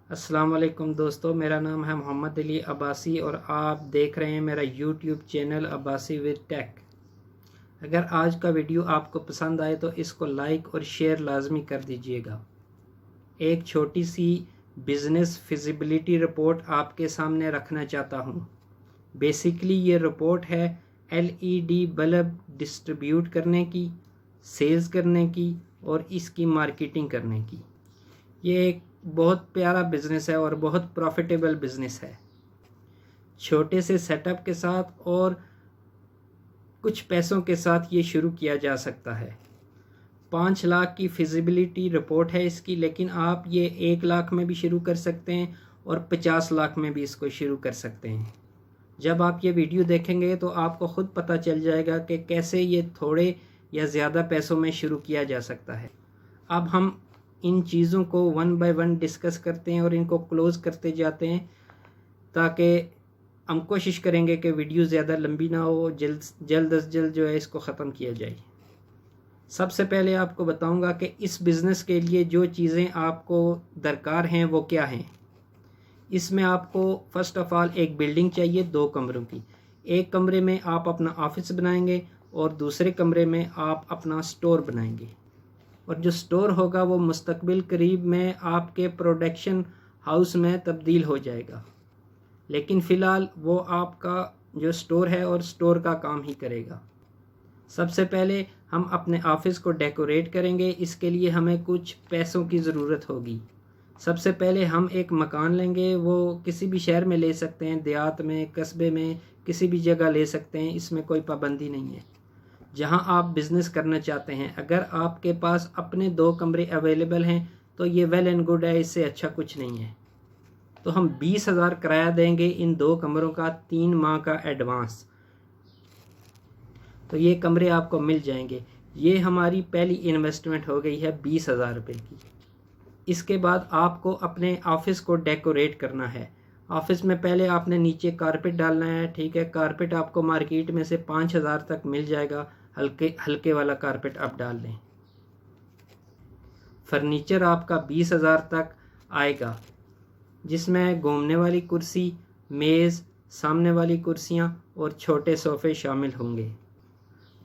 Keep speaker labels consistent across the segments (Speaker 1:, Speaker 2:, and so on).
Speaker 1: अस्सलाम वालेकुम दोस्तों, मेरा नाम है मोहम्मद अली अब्बासी और आप देख रहे हैं मेरा YouTube channel Abbasi with tech. अगर आज का वीडियो आपको पसंद आए तो इसको लाइक और शेयर लाजमी कर दीजिएगा। एक छोटी सी बिज़नेस फिजिबिलिटी रिपोर्ट आपके सामने रखना चाहता हूँ। बेसिकली ये रिपोर्ट है LED बल्ब डिस्ट्रीब्यूट करने की, सेल्स करने की और इसकी मार्केटिंग करने की। ये एक बहुत प्यारा बिज़नेस है और बहुत प्रॉफिटेबल बिज़नेस है। छोटे से सेटअप के साथ और कुछ पैसों के साथ ये शुरू किया जा सकता है। 5 लाख की फिजिबिलिटी रिपोर्ट है इसकी, लेकिन आप ये 1 लाख में भी शुरू कर सकते हैं और 50 लाख में भी इसको शुरू कर सकते हैं। जब आप ये वीडियो देखेंगे तो आपको ख़ुद पता चल जाएगा कि कैसे ये थोड़े या ज़्यादा पैसों में शुरू किया जा सकता है। अब हम इन चीज़ों को वन बाय वन डिस्कस करते हैं और इनको क्लोज़ करते जाते हैं, ताकि हम कोशिश करेंगे कि वीडियो ज़्यादा लंबी ना हो, जल्द अज जल्द जो है इसको ख़त्म किया जाए। सबसे पहले आपको बताऊंगा कि इस बिज़नेस के लिए जो चीज़ें आपको दरकार हैं वो क्या हैं। इसमें आपको फ़र्स्ट ऑफ़ ऑल एक बिल्डिंग चाहिए 2 कमरों की। एक कमरे में आप अपना ऑफिस बनाएंगे और दूसरे कमरे में आप अपना स्टोर बनाएंगे, और जो स्टोर होगा वो मुस्तकबिल करीब में आपके प्रोडक्शन हाउस में तब्दील हो जाएगा, लेकिन फ़िलहाल वो आपका जो स्टोर है और स्टोर का काम ही करेगा। सबसे पहले हम अपने ऑफिस को डेकोरेट करेंगे। इसके लिए हमें कुछ पैसों की ज़रूरत होगी। सबसे पहले हम एक मकान लेंगे, वो किसी भी शहर में ले सकते हैं, देहात में, कस्बे में, किसी भी जगह ले सकते हैं, इसमें कोई पाबंदी नहीं है। जहां आप बिज़नेस करना चाहते हैं, अगर आपके पास अपने 2 कमरे अवेलेबल हैं तो ये वेल एंड गुड है, इससे अच्छा कुछ नहीं है। तो हम 20,000 किराया देंगे इन 2 कमरों का, 3 माह का एडवांस। तो ये कमरे आपको मिल जाएंगे। ये हमारी पहली इन्वेस्टमेंट हो गई है 20,000 रुपये की। इसके बाद आपको अपने ऑफिस को डेकोरेट करना है। ऑफिस में पहले आपने नीचे कारपेट डालना है, ठीक है। कारपेट आपको मार्केट में से 5,000 तक मिल जाएगा। हल्के वाला कारपेट आप डाल लें। फर्नीचर आपका 20,000 तक आएगा, जिसमें घूमने वाली कुर्सी, मेज़, सामने वाली कुर्सियां और छोटे सोफ़े शामिल होंगे।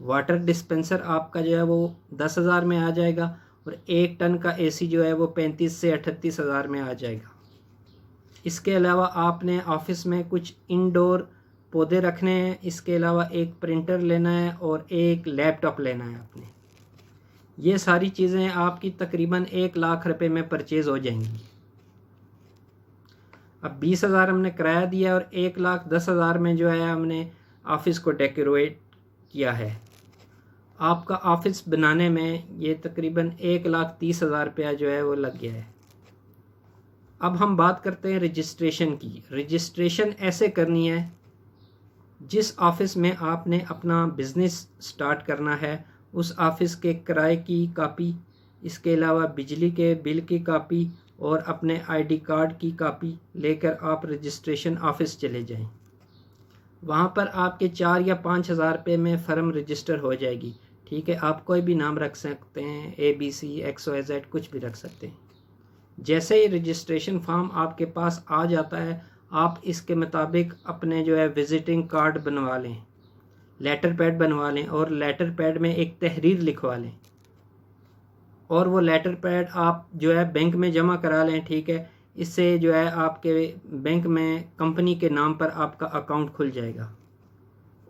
Speaker 1: वाटर डिस्पेंसर आपका जो है वो 10,000 में आ जाएगा, और 1 टन का AC जो है वो 35 से 38,000 में आ जाएगा। इसके अलावा आपने ऑफिस में कुछ इंडोर पौधे रखने हैं। इसके अलावा एक प्रिंटर लेना है और एक लैपटॉप लेना है आपने। ये सारी चीज़ें आपकी तकरीबन 1 लाख रुपए में परचेज़ हो जाएंगी। अब 20,000 हमने किराया दिया और 1,10,000 में जो है हमने ऑफिस को डेकोरेट किया है। आपका ऑफिस बनाने में ये तकरीबन 1,30,000 रुपया जो है वो लग गया है। अब हम बात करते हैं रजिस्ट्रेशन की। रजिस्ट्रेशन ऐसे करनी है, जिस ऑफिस में आपने अपना बिज़नेस स्टार्ट करना है उस ऑफिस के किराए की कापी, इसके अलावा बिजली के बिल की कापी और अपने ID कार्ड की कापी लेकर आप रजिस्ट्रेशन ऑफिस चले जाएं। वहाँ पर आपके 4 या 5,000 रुपये में फ़र्म रजिस्टर हो जाएगी, ठीक है। आप कोई भी नाम रख सकते हैं, ABC, XYZ, कुछ भी रख सकते हैं। जैसे ही रजिस्ट्रेशन फॉर्म आपके पास आ जाता है, आप इसके मुताबिक अपने जो है विजिटिंग कार्ड बनवा लें, लेटर पैड बनवा लें और लेटर पैड में एक तहरीर लिखवा लें, और वो लेटर पैड आप जो है बैंक में जमा करा लें, ठीक है। इससे जो है आपके बैंक में कंपनी के नाम पर आपका अकाउंट खुल जाएगा,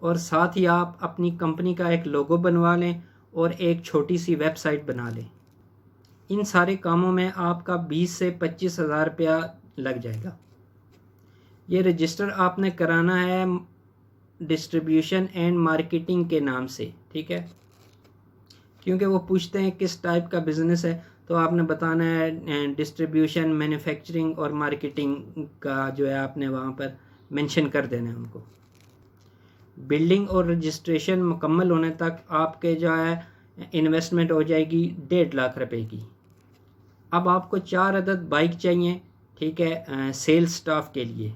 Speaker 1: और साथ ही आप अपनी कंपनी का एक लोगो बनवा लें और एक छोटी सी वेबसाइट बना लें। इन सारे कामों में आपका 20 से 25,000 रुपया लग जाएगा। ये रजिस्टर आपने कराना है डिस्ट्रीब्यूशन एंड मार्केटिंग के नाम से, ठीक है। क्योंकि वो पूछते हैं किस टाइप का बिज़नेस है, तो आपने बताना है डिस्ट्रीब्यूशन, मैन्युफैक्चरिंग और मार्केटिंग का जो है आपने वहाँ पर मेंशन कर देना है उनको। बिल्डिंग और रजिस्ट्रेशन मुकम्मल होने तक आपके जो है इन्वेस्टमेंट हो जाएगी 1.5 लाख रुपए की। अब आपको 4 अदद बाइक चाहिए, ठीक है, सेल्स स्टाफ के लिए।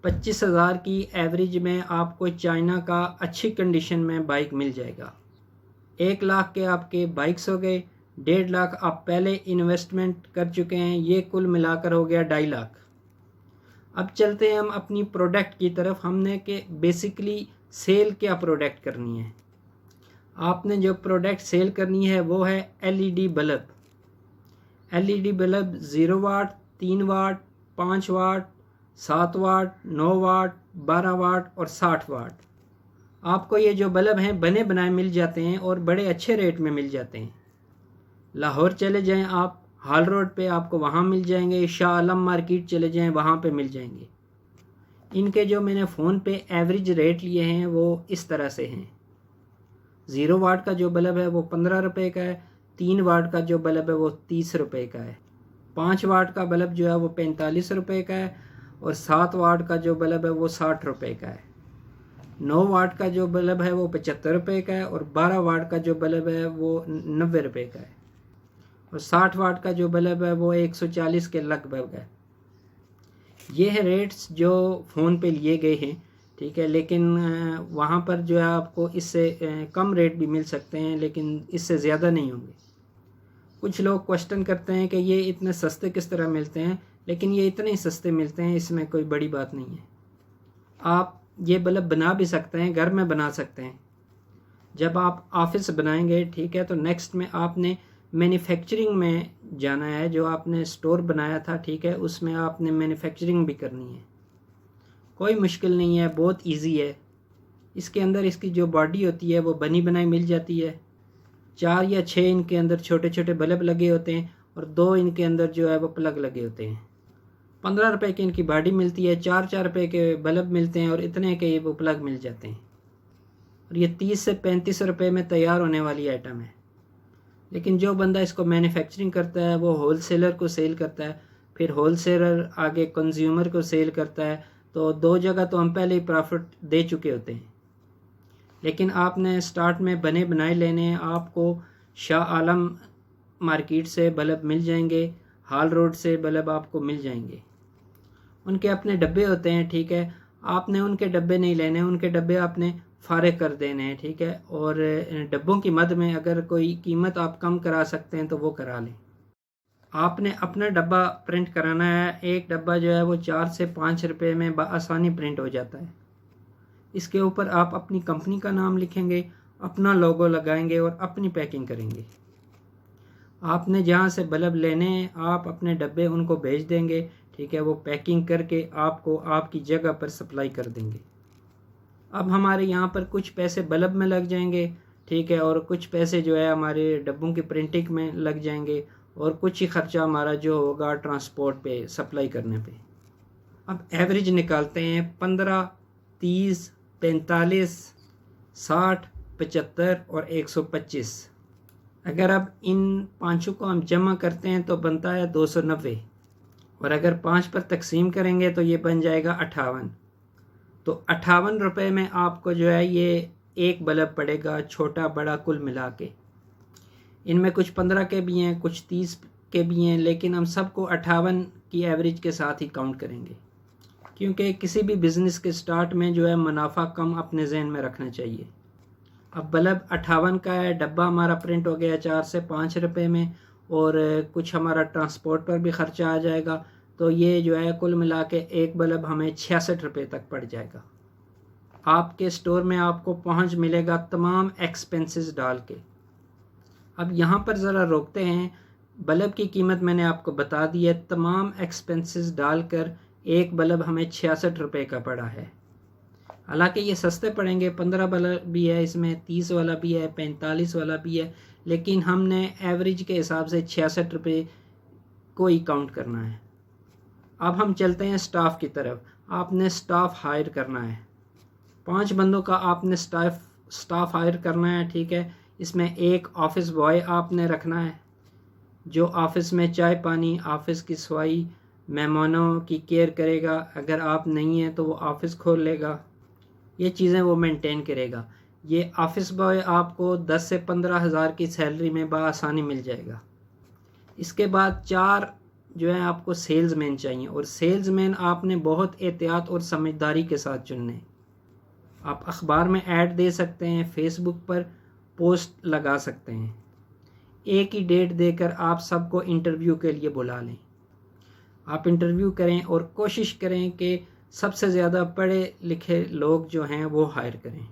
Speaker 1: 25,000 की एवरेज में आपको चाइना का अच्छी कंडीशन में बाइक मिल जाएगा। 1 लाख के आपके बाइक्स हो गए, 1.5 लाख आप पहले इन्वेस्टमेंट कर चुके हैं, ये कुल मिलाकर हो गया 2.5 लाख। अब चलते हैं हम अपनी प्रोडक्ट की तरफ। हमने कि बेसिकली सेल क्या प्रोडक्ट करनी है। आपने जो प्रोडक्ट सेल करनी है वो है एलईडी बल्ब। एलईडी बल्ब 0 वाट, 3 वाट, 5 वाट, 7 वाट, 9 वाट, 12 वाट और 60 वाट। आपको ये जो बल्ब हैं बने बनाए मिल जाते हैं और बड़े अच्छे रेट में मिल जाते हैं। लाहौर चले जाएं आप, हाल रोड पे आपको वहाँ मिल जाएंगे। शाह आलम मार्केट चले जाएं, वहाँ पे मिल जाएंगे। इनके जो मैंने फ़ोन पे एवरेज रेट लिए हैं वो इस तरह से हैं। 0 वाट का जो बल्ब है वो 15 रुपये का है। 3 वाट का जो बल्ब है वो 30 रुपये का है। 5 वाट का बल्ब जो है वो 45 रुपये का है और 7 वाट का जो बल्ब है वो 60 रुपये का है। 9 वाट का जो बल्ब है वो 75 रुपये का है और 12 वाट का जो बल्ब है वो 90 रुपये का है और 60 वाट का जो बल्ब है वो 140 के लगभग है। ये है रेट्स जो फ़ोन पे लिए गए हैं, ठीक है। लेकिन वहाँ पर जो है आपको इससे कम रेट भी मिल सकते हैं, लेकिन इससे ज़्यादा नहीं होंगे। कुछ लोग क्वेश्चन करते हैं कि ये इतने सस्ते किस तरह मिलते हैं, लेकिन ये इतने ही सस्ते मिलते हैं, इसमें कोई बड़ी बात नहीं है। आप ये बल्ब बना भी सकते हैं, घर में बना सकते हैं। जब आप ऑफिस बनाएंगे, ठीक है, तो नेक्स्ट में आपने मैन्युफैक्चरिंग में जाना है। जो आपने स्टोर बनाया था, ठीक है, उसमें आपने मैन्युफैक्चरिंग भी करनी है। कोई मुश्किल नहीं है, बहुत इजी है। इसके अंदर इसकी जो बॉडी होती है वो बनी बनाई मिल जाती है। 4 या 6 इनके अंदर छोटे छोटे बल्ब लगे होते हैं और 2 इनके अंदर जो है वो प्लग लगे होते हैं। 15 रुपये की इनकी बॉडी मिलती है, 4 रुपये के बल्ब मिलते हैं और इतने के वो प्लग मिल जाते हैं। और ये 30 से 35 रुपये में तैयार होने वाली आइटम है। लेकिन जो बंदा इसको मैन्युफैक्चरिंग करता है वो होलसेलर को सेल करता है, फिर होलसेलर आगे कंज्यूमर को सेल करता है, तो 2 जगह तो हम पहले ही प्रॉफिट दे चुके होते हैं। लेकिन आपने स्टार्ट में बने बनाए लेने हैं। आपको शाह आलम मार्केट से बल्ब मिल जाएंगे, हाल रोड से बल्ब आपको मिल जाएंगे। उनके अपने डब्बे होते हैं, ठीक है। आपने उनके डब्बे नहीं लेने, उनके डब्बे आपने फारिग कर देने हैं, ठीक है। और डब्बों की मद में अगर कोई कीमत आप कम करा सकते हैं तो वो करा लें। आपने अपना डब्बा प्रिंट कराना है। एक डब्बा जो है वो 4 से 5 रुपये में आसानी प्रिंट हो जाता है। इसके ऊपर आप अपनी कंपनी का नाम लिखेंगे, अपना लोगो लगाएंगे और अपनी पैकिंग करेंगे। आपने जहाँ से बल्ब लेने हैं आप अपने डब्बे उनको भेज देंगे, ठीक है। वो पैकिंग करके आपको आपकी जगह पर सप्लाई कर देंगे। अब हमारे यहाँ पर कुछ पैसे बल्ब में लग जाएंगे, ठीक है, और कुछ पैसे जो है हमारे डब्बों की प्रिंटिंग में लग जाएंगे और कुछ ही खर्चा हमारा जो होगा ट्रांसपोर्ट पे, सप्लाई करने पे। अब एवरेज निकालते हैं। 15, 30, 45, 60, 75 और 125। अगर अब इन पाँचों को हम जमा करते हैं तो बनता है 290 और अगर 5 पर तकसीम करेंगे तो ये बन जाएगा 58। तो 58 रुपये में आपको जो है ये एक बल्ब पड़ेगा, छोटा बड़ा कुल मिला के। इनमें कुछ 15 के भी हैं, कुछ 30 के भी हैं, लेकिन हम सबको 58 की एवरेज के साथ ही काउंट करेंगे, क्योंकि किसी भी बिज़नेस के स्टार्ट में जो है मुनाफा कम अपने जहन में रखना चाहिए। अब बल्ब 58 का है, डब्बा हमारा प्रिंट हो गया 4 से 5 रुपये में और कुछ हमारा ट्रांसपोर्ट पर भी ख़र्चा आ जाएगा, तो ये जो है कुल मिला के एक बल्ब हमें 66 रुपये तक पड़ जाएगा। आपके स्टोर में आपको पहुंच मिलेगा तमाम एक्सपेंसेस डाल के। अब यहाँ पर ज़रा रोकते हैं। बल्ब की कीमत मैंने आपको बता दी है, तमाम एक्सपेंसेस डालकर एक बल्ब हमें 66 रुपये का पड़ा है। हालांकि ये सस्ते पड़ेंगे, 15 बल्ब भी है इसमें, 30 वाला भी है, 45 वाला भी है, लेकिन हमने एवरेज के हिसाब से 66 रुपये को ही काउंट करना है। अब हम चलते हैं स्टाफ की तरफ। आपने स्टाफ हायर करना है। 5 बंदों का आपने स्टाफ हायर करना है, ठीक है। इसमें एक ऑफिस बॉय आपने रखना है जो ऑफिस में चाय पानी, ऑफिस की सफाई, मेहमानों की केयर करेगा। अगर आप नहीं हैं तो वो ऑफिस खोल लेगा, ये चीज़ें वो मेंटेन करेगा। ये ऑफिस बॉय आपको 10 से 15 हज़ार की सैलरी में बआसानी मिल जाएगा। इसके बाद 4 जो है आपको सेल्समैन चाहिए, और सेल्समैन आपने बहुत एहतियात और समझदारी के साथ चुनने। आप अखबार में ऐड दे सकते हैं, फेसबुक पर पोस्ट लगा सकते हैं। एक ही डेट देकर आप सबको इंटरव्यू के लिए बुला लें। आप इंटरव्यू करें और कोशिश करें कि सबसे ज़्यादा पढ़े लिखे लोग जो हैं वो हायर करें,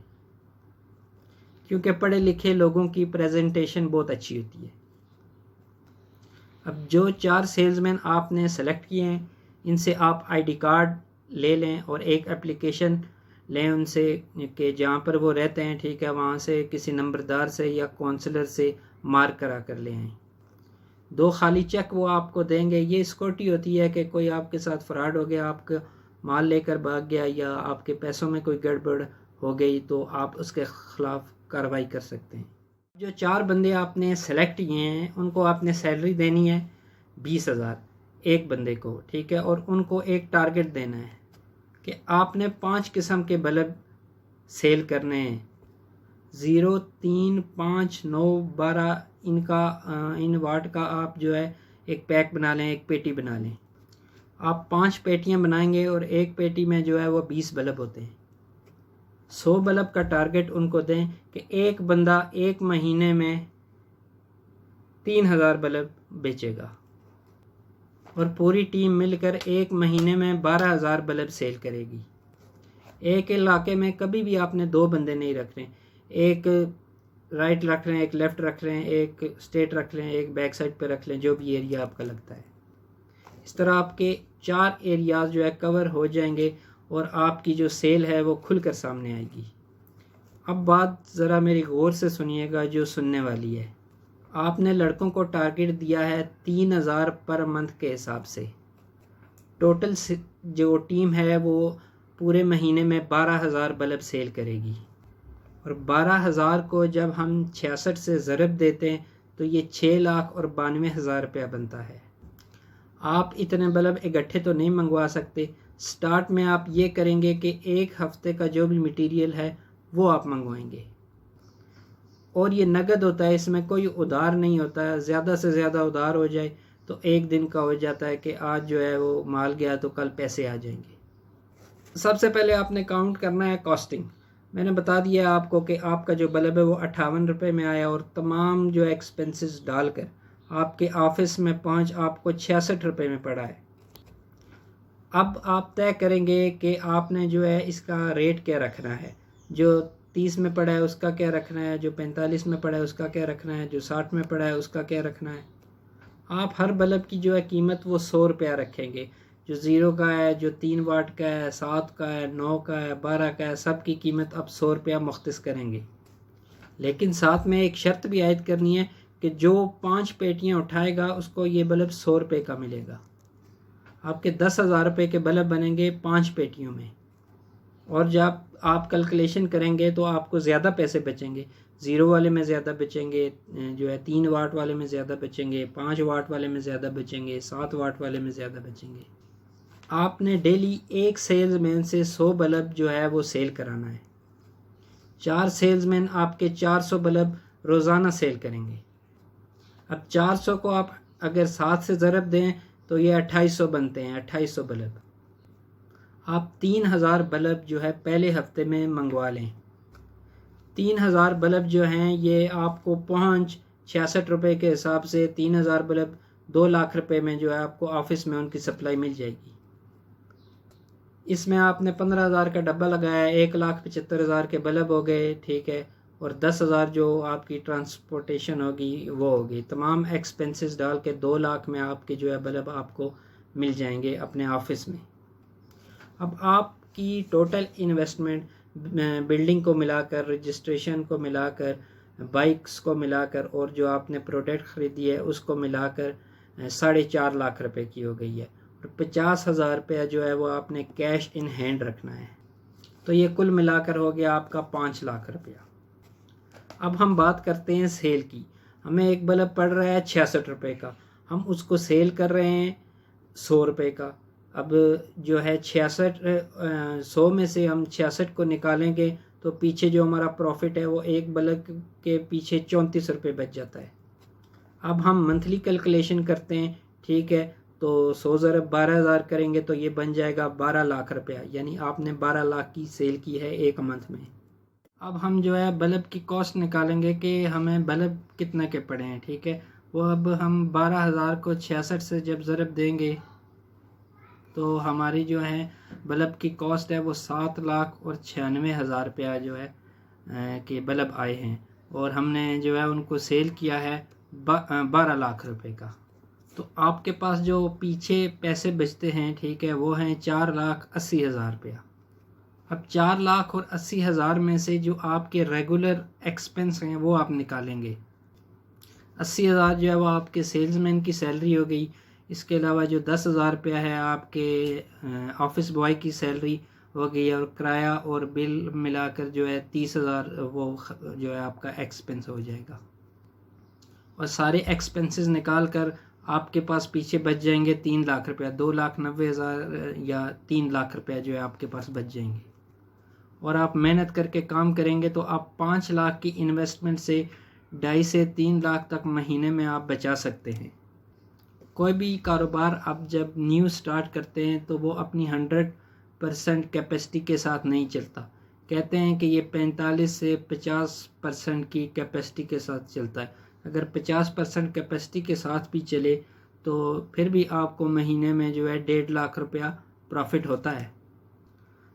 Speaker 1: क्योंकि पढ़े लिखे लोगों की प्रेजेंटेशन बहुत अच्छी होती है। अब जो 4 सेल्समैन आपने सेलेक्ट किए हैं, इनसे आप आईडी कार्ड ले लें और एक एप्लीकेशन लें उनसे कि जहाँ पर वो रहते हैं, ठीक है, वहाँ से किसी नंबरदार से या काउंसलर से मार्क करा कर ले आएँ। 2 खाली चेक वो आपको देंगे। ये सिक्योरिटी होती है कि कोई आपके साथ फ्रॉड हो गया, आपका माल लेकर भाग गया या आपके पैसों में कोई गड़बड़ हो गई तो आप उसके ख़िलाफ़ कार्रवाई कर सकते हैं। जो 4 बंदे आपने सेलेक्ट किए हैं उनको आपने सैलरी देनी है 20,000 एक बंदे को, ठीक है, और उनको एक टारगेट देना है कि आपने 5 किस्म के बल्ब सेल करने हैं, 0, 3, 5, 9, 12 इन वाट का आप जो है एक पैक बना लें, एक पेटी बना लें। आप 5 पेटियां बनाएंगे और एक पेटी में जो है वो 20 बल्ब होते हैं। 100 बल्ब का टारगेट उनको दें कि एक बंदा एक महीने में 3,000 बल्ब बेचेगा और पूरी टीम मिलकर एक महीने में 12,000 बल्ब सेल करेगी। एक इलाके में कभी भी आपने 2 बंदे नहीं रख रहे, एक राइट रख रहे हैं, एक लेफ़्ट रख रहे हैं, एक स्ट्रेट रख रहे हैं, एक बैक साइड पे रख लें, जो भी एरिया आपका लगता है। इस तरह आपके 4 एरियाज़ जो है कवर हो जाएंगे और आपकी जो सेल है वो खुलकर सामने आएगी। अब बात ज़रा मेरी गौर से सुनिएगा जो सुनने वाली है। आपने लड़कों को टारगेट दिया है 3,000 पर मंथ के हिसाब से। टोटल जो टीम है वो पूरे महीने में 12,000 बल्ब सेल करेगी और 12,000 को जब हम 66 से ज़रब देते हैं तो ये 6,92,000 रुपया बनता है। आप इतने बल्ब इकट्ठे तो नहीं मंगवा सकते। स्टार्ट में आप ये करेंगे कि एक हफ्ते का जो भी मटेरियल है वो आप मंगवाएंगे और ये नगद होता है, इसमें कोई उधार नहीं होता है। ज़्यादा से ज़्यादा उधार हो जाए तो एक दिन का हो जाता है कि आज जो है वो माल गया तो कल पैसे आ जाएंगे। सबसे पहले आपने काउंट करना है कॉस्टिंग। मैंने बता दिया आपको कि आपका जो बल्ब है वो 58 रुपये में आया और तमाम जो एक्सपेंसेस डालकर आपके ऑफिस में पहुंच आपको 66 रुपये में पड़ा है। अब आप तय करेंगे कि आपने जो है इसका रेट क्या रखना है। जो 30 में पड़ा है उसका क्या रखना है, जो 45 में पड़ा है उसका क्या रखना है, जो 60 में पड़ा है उसका क्या रखना है। आप हर बल्ब की जो है कीमत वो 100 रुपया रखेंगे। जो 0 का है, जो 3 वाट का है, 7 का है, 9 का है, 12 का है, सब की कीमत अब 100 रुपया मुख्तस करेंगे। लेकिन साथ में एक शर्त भी आयद करनी है कि जो 5 पेटियाँ उठाएगा उसको ये बल्ब 100 रुपये का मिलेगा। आपके 10,000 रुपये के बल्ब बनेंगे 5 पेटियों में और जब आप कैलकुलेशन करेंगे तो आपको ज़्यादा पैसे बचेंगे। 0 वाले में ज़्यादा बचेंगे, जो है 3 वाट वाले में ज़्यादा बचेंगे, 5 वाट वाले में ज़्यादा बचेंगे, 7 वाट वाले में ज़्यादा बचेंगे। आपने डेली एक सेल्समैन से 100 बल्ब जो है वो सेल कराना है। 4 सेल्समैन आपके 400 बल्ब रोज़ाना सेल करेंगे। अब 400 को आप अगर 7 से ज़रब दें तो ये 2800 बनते हैं, 2800 बल्ब। आप 3,000 बल्ब जो है पहले हफ्ते में मंगवा लें। 3,000 बल्ब जो हैं ये आपको पहुंच 66 रुपये के हिसाब से 3,000 बल्ब 2 लाख रुपए में जो है आपको ऑफिस में उनकी सप्लाई मिल जाएगी। इसमें आपने 15,000 का डब्बा लगाया, 1,75,000 के बल्ब हो गए, ठीक है, और 10,000 जो आपकी ट्रांसपोर्टेशन होगी वो होगी। तमाम एक्सपेंसेस डाल के 2 लाख में आपके जो है बल्ब आपको मिल जाएंगे अपने ऑफिस में। अब आपकी टोटल इन्वेस्टमेंट बिल्डिंग को मिलाकर, रजिस्ट्रेशन को मिलाकर, बाइक्स को मिलाकर और जो आपने प्रोडक्ट ख़रीदी है उसको मिलाकर 4.5 लाख रुपए की हो गई है और 50,000 रुपया जो है वो आपने कैश इन हैंड रखना है। तो ये कुल मिलाकर हो गया आपका 5 लाख रुपया। अब हम बात करते हैं सेल की। हमें एक बल्ब पड़ रहा है 66 रुपये का, हम उसको सेल कर रहे हैं 100 रुपये का। अब जो है 100 में से हम 66 को निकालेंगे तो पीछे जो हमारा प्रॉफिट है वो एक बल्ब के पीछे 34 रुपये बच जाता है। अब हम मंथली कैलकुलेशन करते हैं, ठीक है, तो 100 ज़रब 12,000 करेंगे तो ये बन जाएगा 12 लाख रुपया, यानी आपने 12 लाख की सेल की है एक मंथ में। अब हम जो है बल्ब की कॉस्ट निकालेंगे कि हमें बल्ब कितने के पड़े हैं, ठीक है। वो अब हम 12,000 को 66 से जब ज़रब देंगे तो हमारी जो है बल्ब की कॉस्ट है वो 7,96,000 रुपया जो है कि बल्ब आए हैं, और हमने जो है उनको सेल किया है 12 लाख रुपए का। तो आपके पास जो पीछे पैसे बचते हैं, ठीक है, वो हैं 4,80,000 रुपया। अब 4,80,000 में से जो आपके रेगुलर एक्सपेंस हैं वो आप निकालेंगे। 80,000 जो है वो आपके सेल्समैन की सैलरी हो गई। इसके अलावा जो 10,000 रुपया है आपके ऑफिस बॉय की सैलरी हो गई, और किराया और बिल मिलाकर जो है 30,000 वो जो है आपका एक्सपेंस हो जाएगा। और सारे एक्सपेंसेस निकाल कर आपके पास पीछे बच जाएंगे 3 लाख रुपया, 2,90,000 या 3 लाख रुपया जो है आपके पास बच जाएंगे। और आप मेहनत करके काम करेंगे तो आप 5 लाख की इन्वेस्टमेंट से 2.5 से 3 लाख तक महीने में आप बचा सकते हैं। कोई भी कारोबार आप जब न्यू स्टार्ट करते हैं तो वो अपनी 100% कैपेसिटी के साथ नहीं चलता। कहते हैं कि ये 45 से 50% की कैपेसिटी के साथ चलता है। अगर 50% कैपेसिटी के साथ भी चले तो फिर भी आपको महीने में जो है 1.5 लाख रुपया प्रॉफिट होता है।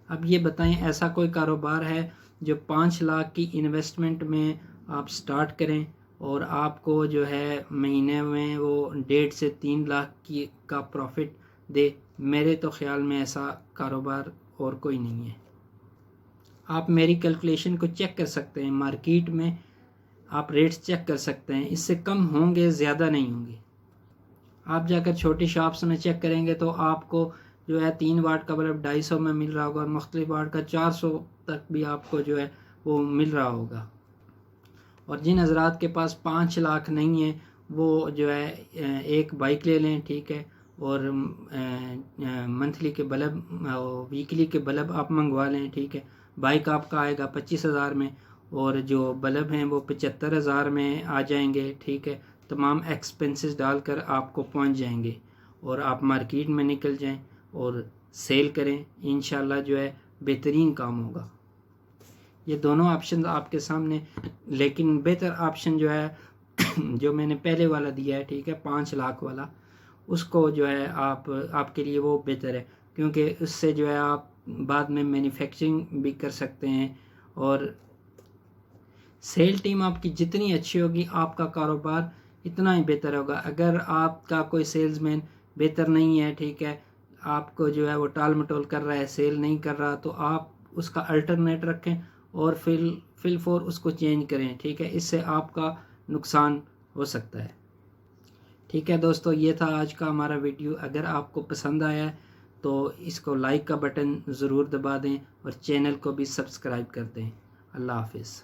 Speaker 1: अब ये बताएं, ऐसा कोई कारोबार है जो 5 लाख की इन्वेस्टमेंट में आप स्टार्ट करें और आपको जो है महीने में वो 1.5 से 3 लाख की का प्रॉफिट दे? मेरे तो ख्याल में ऐसा कारोबार और कोई नहीं है। आप मेरी कैलकुलेशन को चेक कर सकते हैं, मार्केट में आप रेट्स चेक कर सकते हैं, इससे कम होंगे, ज़्यादा नहीं होंगे। आप जाकर छोटी शॉप्स में चेक करेंगे तो आपको जो है 3 वाट का बल्ब 250 में मिल रहा होगा, और मुख्तलिफ वाट का 400 तक भी आपको जो है वो मिल रहा होगा। और जिन हजरात के पास 5 लाख नहीं है वो जो है एक बाइक ले लें, ठीक है, और मंथली के बल्ब वीकली के बल्ब आप मंगवा लें, ठीक है। बाइक आपका आएगा 25,000 में, और जो बल्ब हैं वो 75,000 में आ जाएंगे, ठीक है। तमाम एक्सपेंसेस डालकर आपको पहुंच जाएंगे, और आप मार्केट में निकल जाएं और सेल करें, इंशाल्लाह जो है बेहतरीन काम होगा। ये दोनों ऑप्शन आपके सामने, लेकिन बेहतर ऑप्शन जो है जो मैंने पहले वाला दिया है, ठीक है, 5 लाख वाला, उसको जो है आपके लिए वो बेहतर है, क्योंकि उससे जो है आप बाद में मैन्युफैक्चरिंग भी कर सकते हैं, और सेल टीम आपकी जितनी अच्छी होगी आपका कारोबार इतना ही बेहतर होगा। अगर आपका कोई सेल्समैन बेहतर नहीं है, ठीक है, आपको जो है वो टाल मटोल कर रहा है, सेल नहीं कर रहा, तो आप उसका अल्टरनेट रखें और फिल फॉर उसको चेंज करें, ठीक है। इससे आपका नुकसान हो सकता है। ठीक है दोस्तों, ये था आज का हमारा वीडियो। अगर आपको पसंद आया तो इसको लाइक का बटन ज़रूर दबा दें और चैनल को भी सब्सक्राइब कर दें। अल्लाह हाफिज़।